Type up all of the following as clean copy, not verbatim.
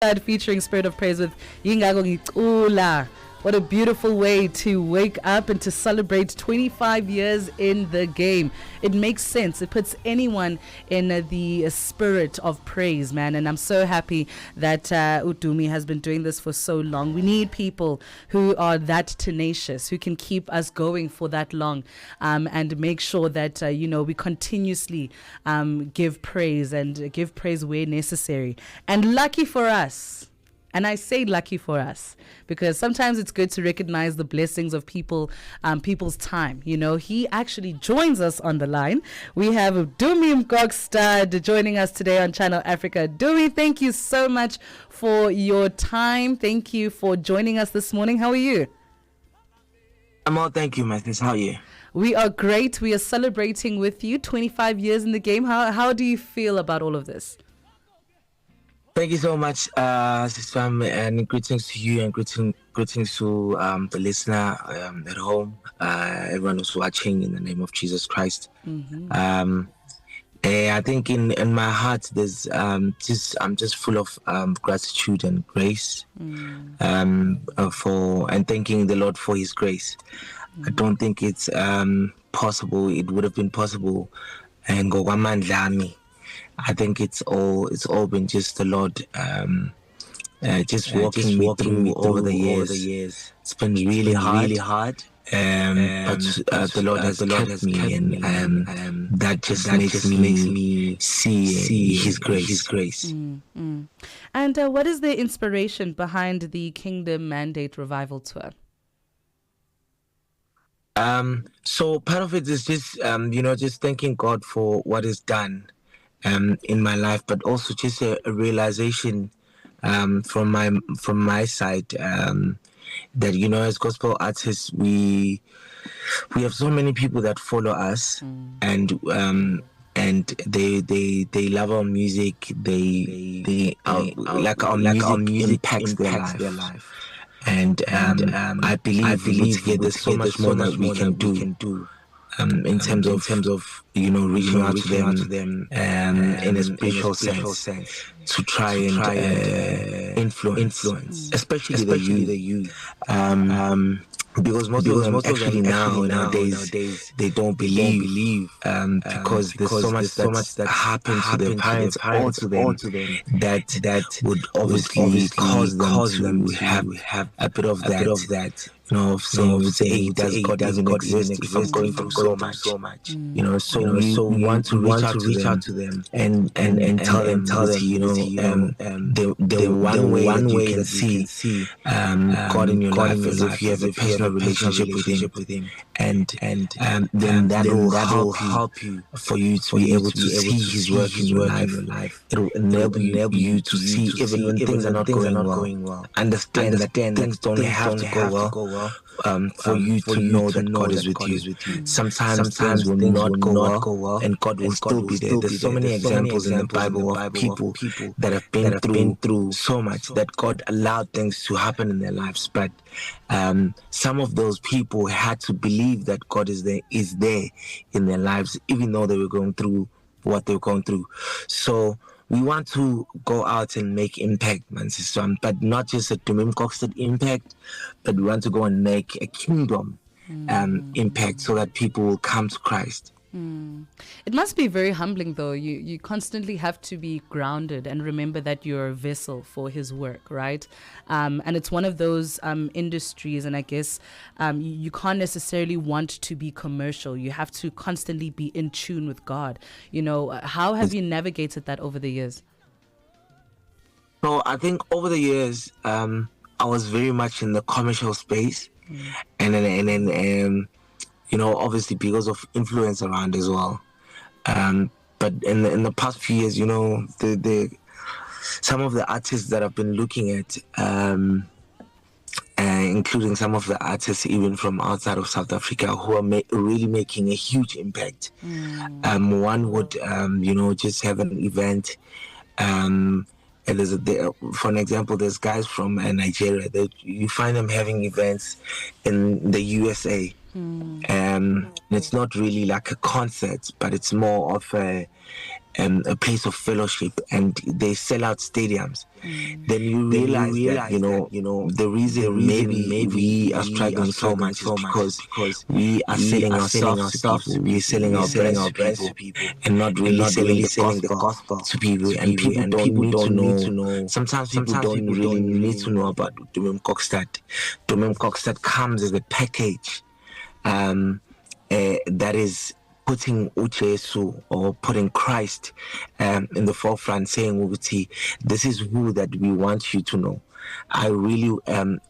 Featuring Spirit of Praise with Ntsako Mhlanga. What a beautiful way to wake up and to celebrate 25 years in the game. It makes sense. It puts anyone in the spirit of praise, man. And I'm so happy that Dumi has been doing this for so long. We need people who are that tenacious, who can keep us going for that long, and make sure that, we continuously give praise and give praise where necessary. And lucky for us. And I say lucky for us because sometimes it's good to recognize the blessings of people's time. He actually joins us on the line. We have Dumi Mkokstad joining us today on Channel Africa. Dumi, thank you so much for your time. Thank you for joining us this morning. How are you? I'm all, thank you, Mathis. How are you? We are great. We are celebrating with you 25 years in the game. How do you feel about all of this? Thank you so much, Sister, and greetings to you and greetings to the listener at home, everyone who's watching in the name of Jesus Christ. Mm-hmm. I think in my heart there's I'm just full of gratitude and grace for and thanking the Lord for His grace. I don't think it's possible. It would have been possible, and go Lami. I think it's all been just the Lord just walking me through over the years. It's been really hard. But the Lord has kept me, and that just makes me see His grace. Mm-hmm. And what is the inspiration behind the Kingdom Mandate Revival Tour? So part of it is just just thanking God for what is done in my life, but also just a realization from my side that as gospel artists we have so many people that follow us, and they love our music. They like our music impacts their life. And I believe there's so much more that we can do. In terms of reaching out to them in a spiritual sense to try and influence, especially the youth. Because most of them actually nowadays they don't believe because there's so much that happens to their parents or to them that would obviously cause them to have a bit of that. Say, does God even exist if I'm going through so much? So we want to reach out to them and tell them, the one way that you can see God in your life is if you have a personal relationship with Him, and then that will help you for you to be able to see His work in your life. It will enable you to see even when things are not going well. Understand that things don't have to go well. For you to know that God is with you. Sometimes things will not go well, and God will still be there. There's so many examples in the Bible of people that have been through so much that God allowed things to happen in their lives. But some of those people had to believe that God is there in their lives, even though they were going through what they were going through. So we want to go out and make impact, man, sister, but not just a Dumi Mkokstad impact, but we want to go and make a kingdom impact so that people will come to Christ. It must be very humbling, though. You constantly have to be grounded and remember that you're a vessel for His work, right? And it's one of those industries, and I guess you can't necessarily want to be commercial. You have to constantly be in tune with God. How have you navigated that over the years? So I think over the years, I was very much in the commercial space, and then obviously because of influence around as well. But in the past few years, some of the artists that I've been looking at, including some of the artists even from outside of South Africa who are really making a huge impact. One would, just have an event. And for an example, there's guys from Nigeria that you find them having events in the USA. It's not really like a concert, but it's more of a a place of fellowship, and they sell out stadiums, then you realize that, the reason maybe we are struggling so much is because we are selling ourselves to people, we are selling our brands to people, and not really selling the gospel to people. And people don't need to know. Sometimes people don't really need to know about Dumi Mkokstad. Dumi Mkokstad comes as a package that is putting Uchesu, or putting Christ in the forefront, saying, Uguti, this is who that we want you to know. I really,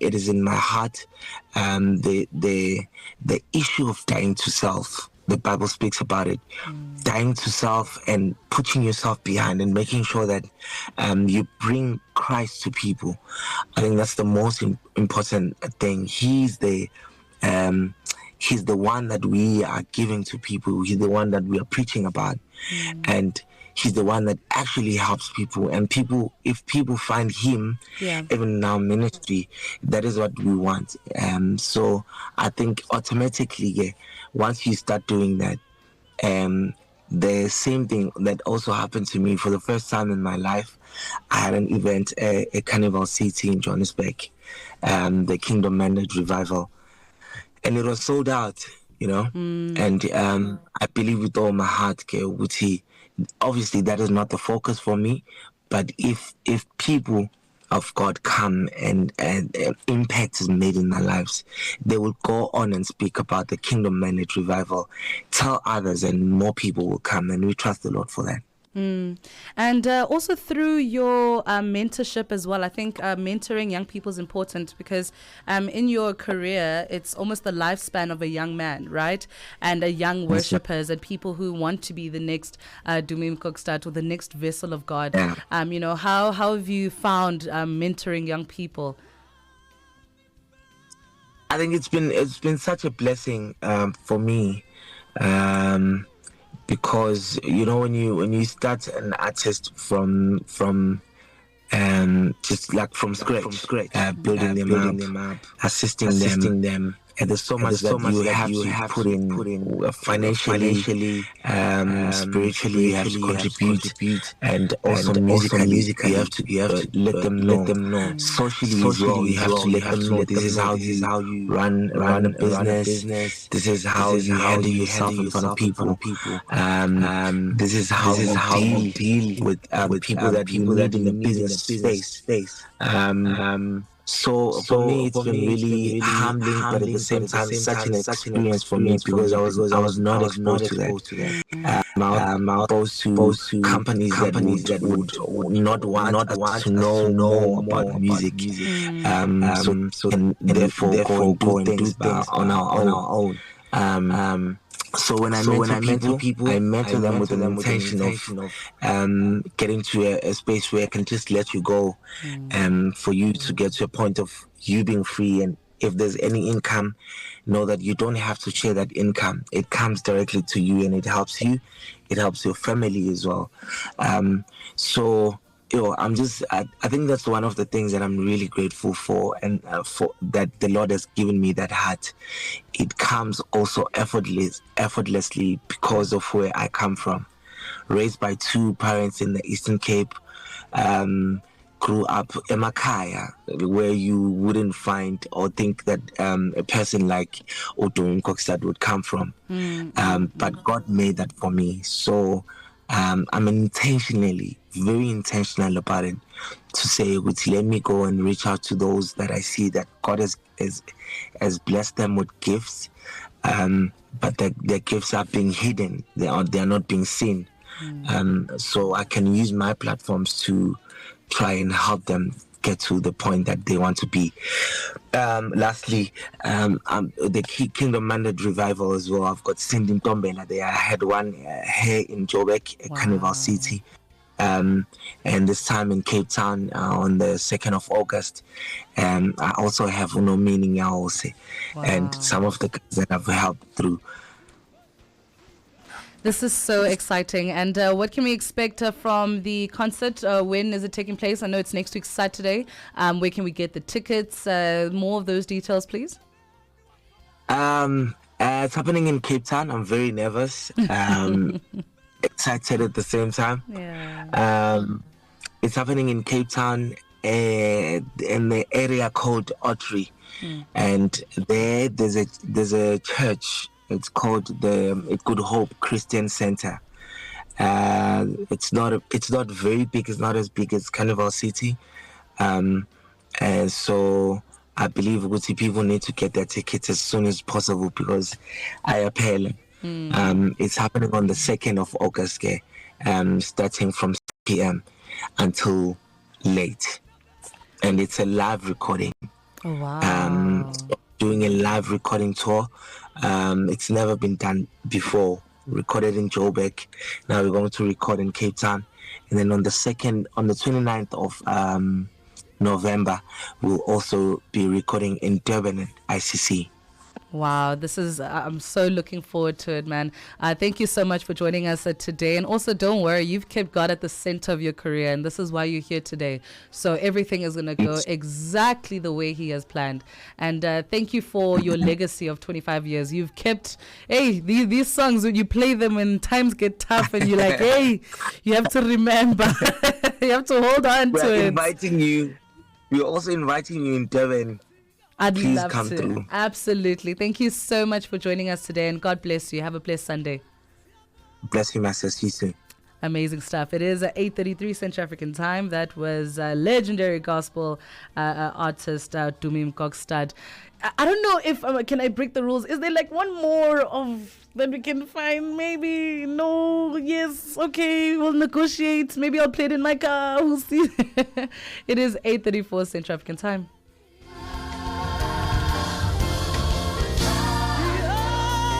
it is in my heart, the issue of dying to self. The Bible speaks about it, dying to self and putting yourself behind and making sure that you bring Christ to people. I think that's the most important thing. He's the one that we are giving to people. He's the one that we are preaching about. And he's the one that actually helps people. And people, if people find him, even in our ministry, that is what we want. So I think automatically, once you start doing that, the same thing that also happened to me for the first time in my life. I had an event, a Carnival City in Johannesburg, the Kingdom Mandate Revival. And it was sold out, and I believe with all my heart, obviously that is not the focus for me, but if people of God come and impact is made in their lives, they will go on and speak about the Kingdom Mandate Revival, tell others, and more people will come, and we trust the Lord for that. And also through your mentorship as well, I think mentoring young people is important, because in your career, it's almost the lifespan of a young man, right? And young worshippers and people who want to be the next Dumi Mkokstad, or the next vessel of God. How have you found mentoring young people? I think it's been such a blessing for me. Because when you start an artist from just like from scratch, building them up, assisting them. And there's so much that you have to put in financially, spiritually, you have to contribute, and also musically, you have to let them know. Socially as well, you have to let them know this is how you run a business. This is how you handle yourself in front of people. This is how you deal with people that you need in the business space. So for me, it's been really humbling, but at the same time, such an experience for me, because I was not exposed to that. I was exposed to companies that would not want us to know more about music. So and therefore go and do things on our own. So when I mentor people, I mentor them with an intention of getting to a space where I can just let you go, for you to get to a point of you being free. And if there's any income, know that you don't have to share that income. It comes directly to you, and it helps you. It helps your family as well. I think that's one of the things that I'm really grateful for, and for that the Lord has given me that heart. It comes also effortlessly because of where I come from. Raised by two parents in the Eastern Cape, grew up in Makaya, where you wouldn't find or think that a person like Dumi Mkokstad would come from. But God made that for me. So I'm very intentional about it, to say, let me go and reach out to those that I see that God has blessed them with gifts, but their gifts are being hidden. They are not being seen. So I can use my platforms to try and help them get to the point that they want to be. Lastly, the Kingdom Mandate Revival as well. I've got Cindy Ntombela there. I had one here in Joburg, Carnival City. And this time in Cape Town on the 2nd of August. I also have Uno Meaning Yaose, and some of the guys that I've helped through. This is so exciting. And what can we expect from the concert? When is it taking place? I know it's next week Saturday. Where can we get the tickets? More of those details, please. It's happening in Cape Town. I'm very nervous. excited at the same time. Yeah. It's happening in Cape Town, in the area called Ottery, and there's a church. It's called the Good Hope Christian Center. It's not very big. It's not as big as Carnival City. And so I believe people need to get their tickets as soon as possible because I appeal. It's happening on the 2nd of August, starting from 6 p.m. until late. And it's a live recording. Oh, wow. Doing a live recording tour. It's never been done before. Recorded in Joburg. Now we're going to record in Cape Town. And then on the 29th of November, we'll also be recording in Durban at ICC. Wow, I'm so looking forward to it, man. Thank you so much for joining us today. And also, don't worry, you've kept God at the center of your career, and this is why you're here today. So everything is going to go exactly the way He has planned. And thank you for your legacy of 25 years. You've kept, these songs, when you play them when times get tough and you're like, hey, you have to remember. You have to hold on to it. We're also inviting you in Durban. Please love come to. Through. Absolutely. Thank you so much for joining us today, and God bless you. Have a blessed Sunday. Bless you, Master. See you soon. Amazing stuff. It is 8:33 Central African time. That was legendary gospel artist Dumi Mkokstad. I don't know if can I break the rules? Is there like one more of that we can find? Maybe no. Yes. Okay. We'll negotiate. Maybe I'll play it in my car. We'll see. It is 8:34 Central African time.